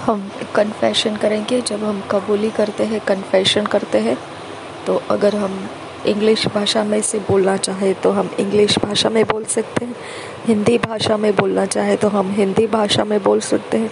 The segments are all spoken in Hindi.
हम कन्फेशन करेंगे। जब हम कबूली करते हैं, कन्फेशन करते हैं, तो अगर हम इंग्लिश भाषा में से बोलना चाहे तो हम इंग्लिश भाषा में बोल सकते हैं, हिंदी भाषा में बोलना चाहे तो हम हिंदी भाषा में बोल सकते हैं,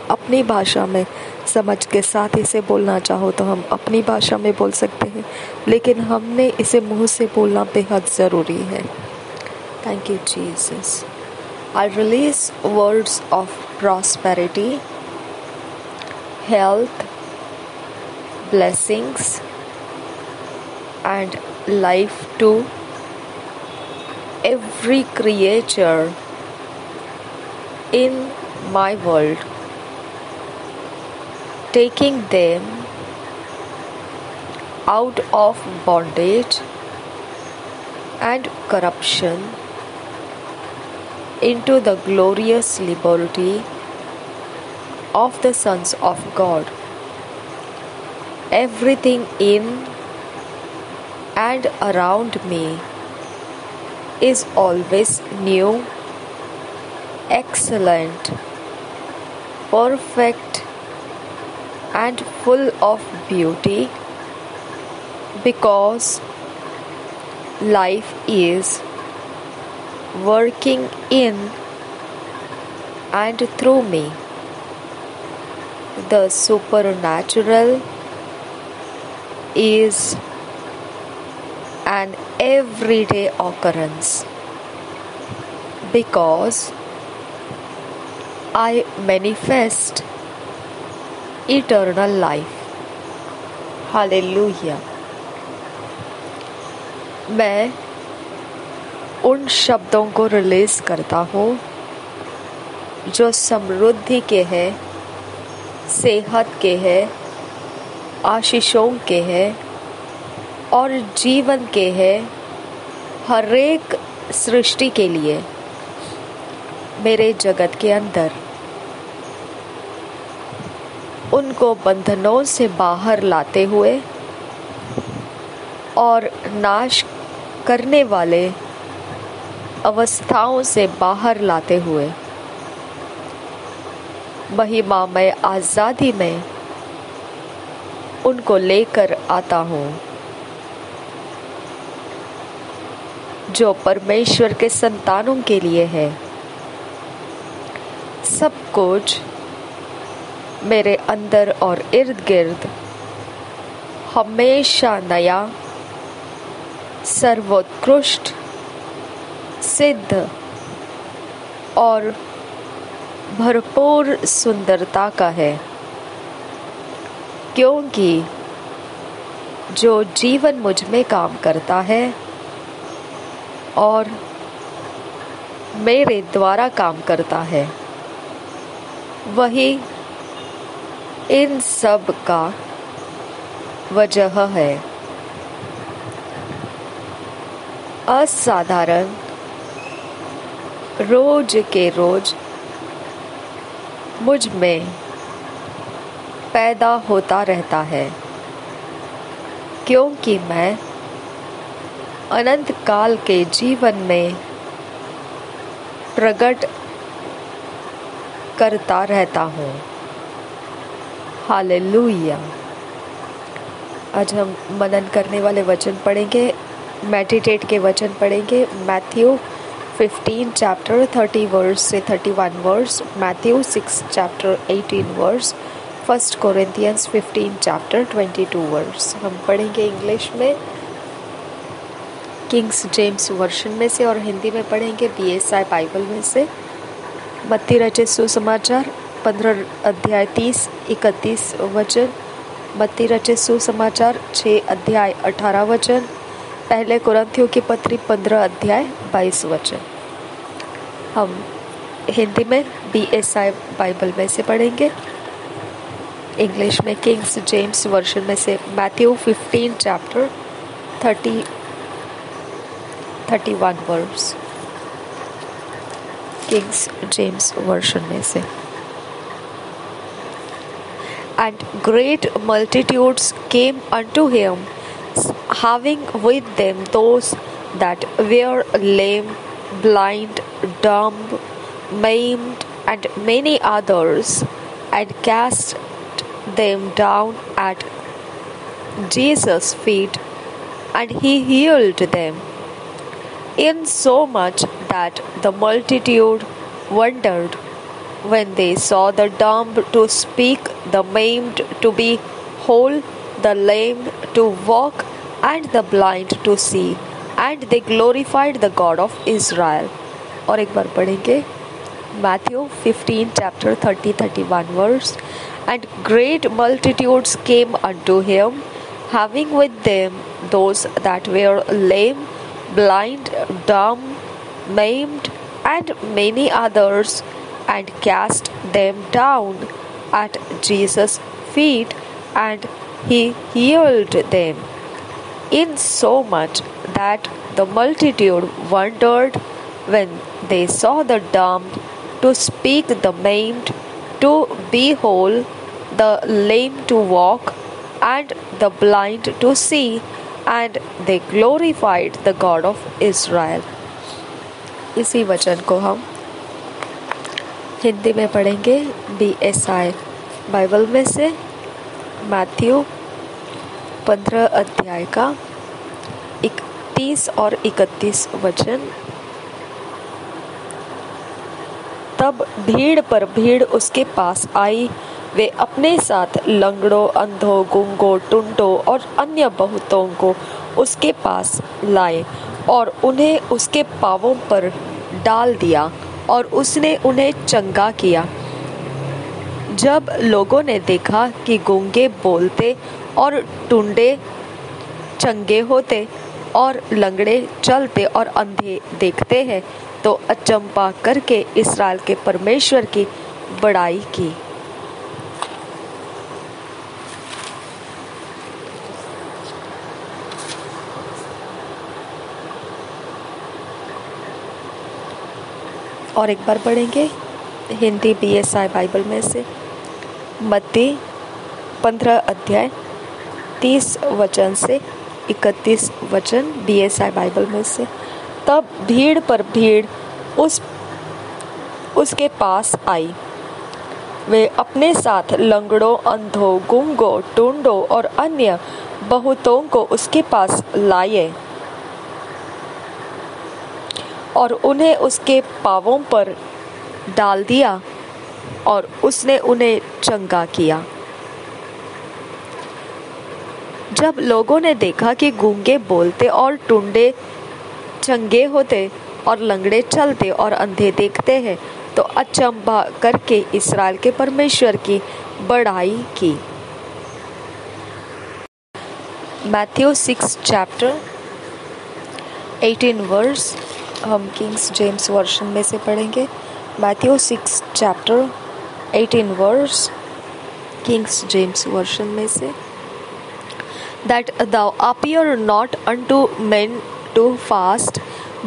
अपनी भाषा में समझ के साथ इसे बोलना चाहो तो हम अपनी भाषा में बोल सकते हैं, लेकिन हमने इसे मुंह से बोलना बेहद ज़रूरी है। Thank you Jesus. I release words of prosperity, health, blessings, and life to every creature in my world, taking them out of bondage and corruption into the glorious liberty of the sons of God. Everything in and around me is always new, excellent, perfect, and full of beauty, because life is working in and through me. The supernatural is an everyday occurrence, because I manifest eternal life. Hallelujah. मैं उन शब्दों को रिलीज करता हूँ जो समृद्धि के हैं, सेहत के हैं, आशीषों के हैं और जीवन के हैं, हर एक सृष्टि के लिए मेरे जगत के अंदर। उनको बंधनों से बाहर लाते हुए और नाश करने वाले अवस्थाओं से बाहर लाते हुए महिमामय आज़ादी में उनको लेकर आता हूँ, जो परमेश्वर के संतानों के लिए है। सब कुछ मेरे अंदर और इर्द गिर्द हमेशा नया, सर्वोत्कृष्ट, सिद्ध और भरपूर सुंदरता का है, क्योंकि जो जीवन मुझ में काम करता है और मेरे द्वारा काम करता है, वही इन सब का वजह है। असाधारण रोज के रोज मुझ में पैदा होता रहता है, क्योंकि मैं अनंत काल के जीवन में प्रकट करता रहता हूँ। हालेलुया। आज हम मनन करने वाले वचन पढ़ेंगे, मेडिटेट के वचन पढ़ेंगे। मैथ्यू 15 चैप्टर 30 वर्स से 31 verse, Matthew 6 chapter 18 verse, 1 Corinthians 15 chapter 22 verse. हम पढ़ेंगे इंग्लिश में किंग्स जेम्स वर्शन में से और हिंदी में पढ़ेंगे BSI बाइबल में से। मत्ती रचित सुसमाचार 15 अध्याय 30-31 वचन, मत्ती रचित सुसमाचार 6 अध्याय 18 वचन, पहले कुरिन्थियों की पत्री 15 अध्याय 22 वचन। हम हिंदी में BSI बाइबल में से पढ़ेंगे, इंग्लिश में किंग्स जेम्स वर्शन में से Matthew 15 chapter 31 verse, Kings James version में से। And great multitudes came unto him, having with them those that were lame, blind, dumb, maimed, and many others, and cast them down at Jesus' feet, and he healed them, insomuch that the multitude wondered when they saw the dumb to speak, the maimed to be whole, the lame to walk, and the blind to see, and they glorified the God of Israel. और एक बार पढ़ेंगे Matthew 15 chapter 30-31 verse. And great multitudes came unto him, having with them those that were lame, blind, dumb, maimed, and many others, and cast them down at Jesus' feet, and he healed them, insomuch that the multitude wondered when they saw the dumb to speak, the maimed to be whole, the lame to walk, and the blind to see, and they glorified the God of Israel. इसी वचन को हम हिंदी में पढ़ेंगे BSI बाइबल में से, मैथ्यू 15 अध्याय का 31 और 31 वचन। तब भीड़ पर भीड़ उसके पास आई, वे अपने साथ लंगड़ों, अंधों, गूंगों, टुंटों और अन्य बहुतों को उसके पास लाए और उन्हें उसके पांवों पर डाल दिया और उसने उन्हें चंगा किया। जब लोगों ने देखा कि गूंगे बोलते और टुंडे चंगे होते और लंगड़े चलते और अंधे देखते हैं, तो अचंभा करके इस्राएल के परमेश्वर की बड़ाई की। और एक बार पढ़ेंगे हिंदी BSI बाइबल में से, मत्ती 15 अध्याय 30 वचन से 31 वचन BSI बाइबल में से। तब भीड़ पर भीड़ उसके पास आई, वे अपने साथ लंगड़ों, अंधों, गूंगों, टुंडों और अन्य बहुतों को उसके पास लाए और उन्हें उसके पांवों पर डाल दिया और उसने उन्हें चंगा किया। जब लोगों ने देखा कि गूंगे बोलते और टुंडे चंगे होते और लंगड़े चलते और अंधे देखते हैं, तो अचंभा करके इस्राएल के परमेश्वर की बड़ाई की। मैथ्यू 6 चैप्टर 18 वर्स हम किंग्स जेम्स वर्जन में से पढ़ेंगे। Matthew 6 chapter 18 verse Kings James version में से। That thou appear not unto men to fast,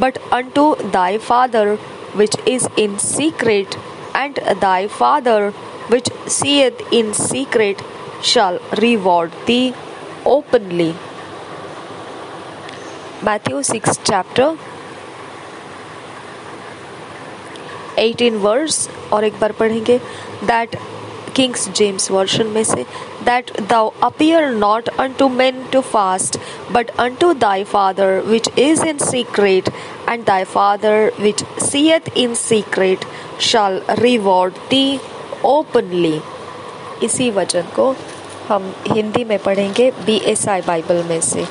but unto thy Father which is in secret, and thy Father which seeth in secret shall reward thee openly. Matthew 6 chapter 18 verse और एक बार पढ़ेंगे that किंग्स जेम्स वर्जन में से, that thou appear not unto men to fast, but unto thy Father which is in secret, and thy Father which seeth in secret shall reward thee openly. इसी वचन को हम हिंदी में पढ़ेंगे BSI बाइबल में से,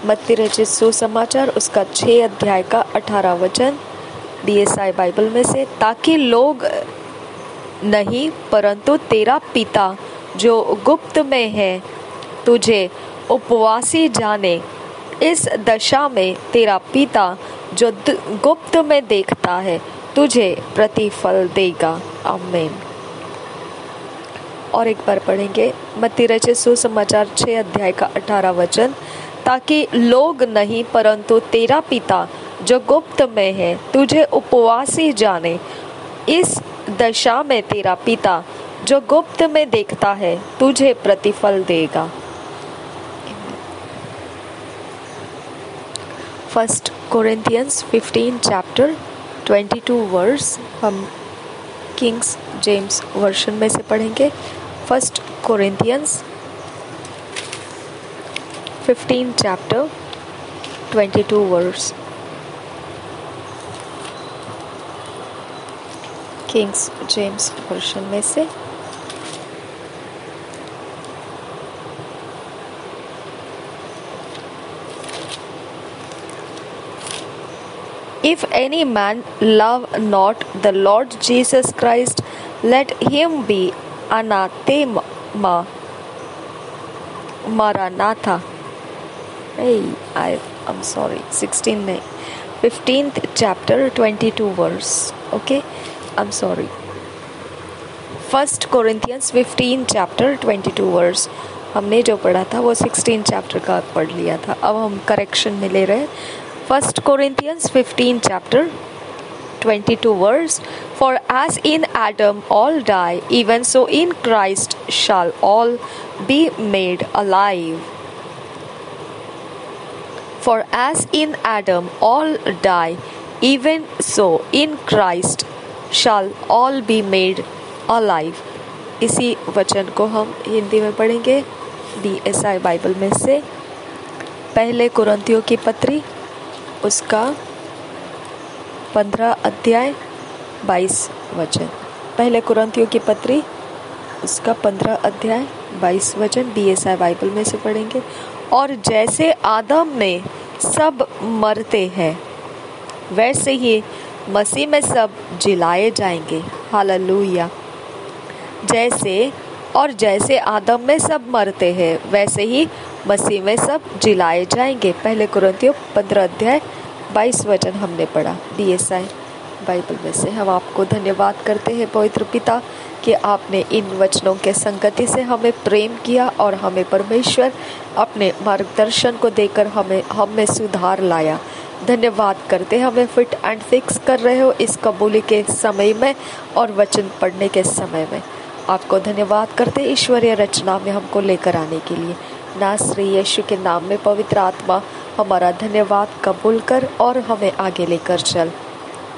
मत्ती रचित सुसमाचार उसका 6 अध्याय का 18 वचन BSI बाइबल में से। ताकि लोग नहीं परंतु तेरा पिता जो गुप्त में है तुझे उपवासी जाने, इस दशा में तेरा पिता जो गुप्त में देखता है तुझे प्रतिफल देगा। आमीन। और एक बार पढ़ेंगे मत्ती रचित सुसमाचार 6 अध्याय का 18 वचन। ताकि लोग नहीं परंतु तेरा पिता जो गुप्त में है तुझे उपवासी जाने, इस दशा में तेरा पिता जो गुप्त में देखता है तुझे प्रतिफल देगा। 1 Corinthians 15 chapter 22 verse हम किंग्स जेम्स वर्शन में से पढ़ेंगे। 1 Corinthians 15 chapter 22 verse. Kings James version में से। If any man love not the Lord Jesus Christ, let him be anathema. Maranatha. I'm sorry. 16 नहीं. 15th chapter 22 verse. Okay. I'm sorry. 1 Corinthians 15 chapter 22 verse. हमने जो पढ़ा था वो 16 चैप्टर का पढ़ लिया था। अब हम करेक्शन में ले रहे हैं। 1 Corinthians 15 chapter 22 verse. For as in Adam all die, even so in Christ shall all be made alive. For as in Adam all die, even so in Christ shall all be made alive. इसी वचन को हम हिंदी में पढ़ेंगे DSI बाइबल में से। पहले कुरिन्थियों की पत्री उसका 15 अध्याय 22 वचन। पहले कुरिन्थियों की पत्री उसका 15 अध्याय 22 वचन DSI बाइबल में से पढ़ेंगे। और जैसे आदम में सब मरते हैं, वैसे ही मसीह में सब जिलाए जाएंगे। हालेलुया। जैसे आदम में सब मरते हैं, वैसे ही मसीह में सब जिलाए जाएंगे। पहले कुरिन्थियों 15 अध्याय 22 वचन हमने पढ़ा DSI बाइबल में से। हम आपको धन्यवाद करते हैं पवित्र पिता कि आपने इन वचनों के संगति से हमें प्रेम किया और हमें परमेश्वर अपने मार्गदर्शन को देकर हमें सुधार लाया। धन्यवाद करते हमें फिट एंड फिक्स कर रहे हो इस कबूली के समय में और वचन पढ़ने के समय में। आपको धन्यवाद करते ईश्वरीय रचना में हमको लेकर आने के लिए। नासरी यीशु के नाम में पवित्र आत्मा हमारा धन्यवाद कबूल कर और हमें आगे लेकर चल।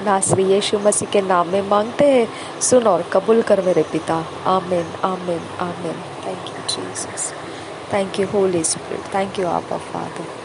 नासरी यीशु मसीह के नाम में मांगते हैं, सुन और कबूल कर मेरे पिता। आमीन आमीन आमीन। Thank you Jesus. Thank you Holi spirit. Thank you आबा फादर।